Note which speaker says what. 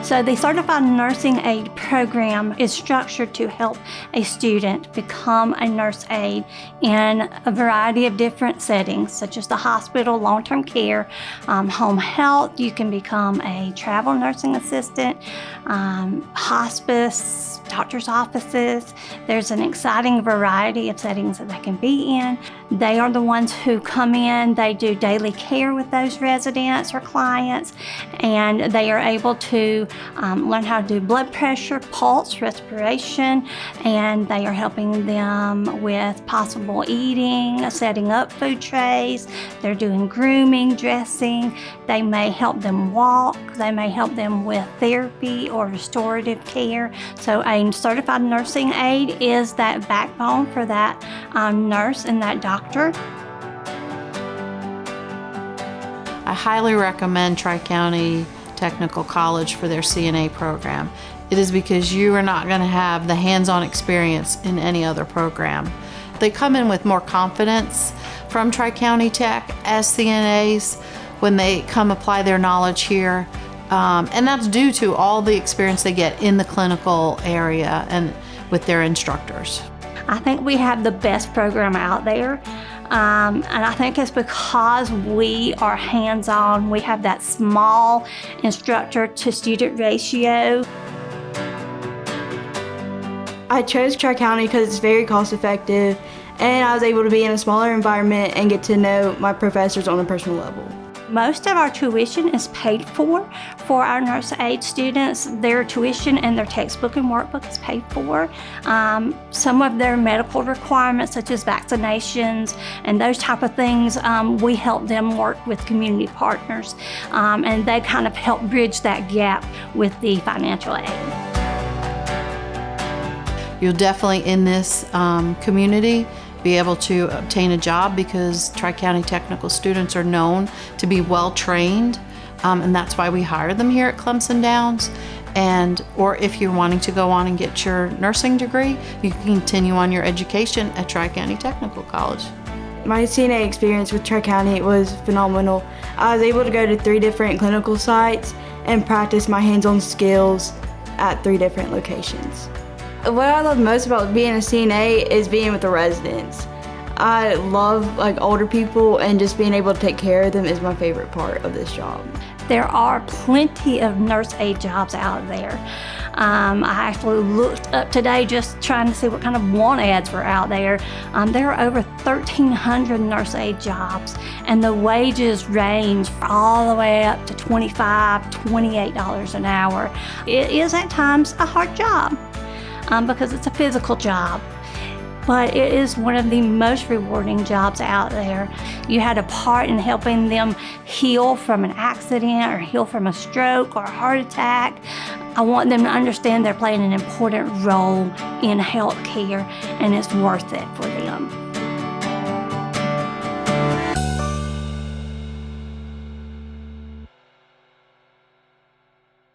Speaker 1: So the Certified Nursing Aid program is structured to help a student become a nurse aide in a variety of different settings, such as the hospital, long-term care, home health. You can become a travel nursing assistant, hospice, doctor's offices. There's an exciting variety of settings that they can be in. They are the ones who come in, they do daily care with those residents or clients, and they are able to learn how to do blood pressure, pulse, respiration, and they are helping them with possible eating, setting up food trays. They're doing grooming, dressing. They may help them walk. They may help them with therapy or restorative care. So a certified nursing aide is that backbone for that nurse and that doctor.
Speaker 2: I highly recommend Tri-County Technical College for their CNA program. It is because you are not going to have the hands-on experience in any other program. They come in with more confidence from Tri-County Tech as CNAs when they come apply their knowledge here. And that's due to all the experience they get in the clinical area and with their instructors.
Speaker 1: I think we have the best program out there. And I think it's because we are hands-on. We have that small instructor to student ratio.
Speaker 3: I chose Tri-County because it's very cost-effective, and I was able to be in a smaller environment and get to know my professors on a personal level.
Speaker 1: Most of our tuition is paid for our nurse aide students. Their tuition and their textbook and workbook is paid for. Some of their medical requirements, such as vaccinations and those type of things, we help them work with community partners, and they kind of help bridge that gap with the financial aid.
Speaker 2: You'll definitely, in this community, be able to obtain a job because Tri-County Technical students are known to be well trained, and that's why we hire them here at Clemson Downs. Or if you're wanting to go on and get your nursing degree, you can continue on your education at Tri-County Technical College.
Speaker 3: My CNA experience with Tri-County was phenomenal. I was able to go to 3 different clinical sites and practice my hands-on skills at 3 different locations. What I love most about being a CNA is being with the residents. I love older people, and just being able to take care of them is my favorite part of this job.
Speaker 1: There are plenty of nurse aide jobs out there. I actually looked up today just trying to see what kind of want ads were out there. There are over 1,300 nurse aide jobs, and the wages range all the way up to $25, $28 an hour. It is at times a hard job. Because it's a physical job, but it is one of the most rewarding jobs out there. You had a part in helping them heal from an accident or heal from a stroke or a heart attack. I want them to understand they're playing an important role in health care, and it's worth it for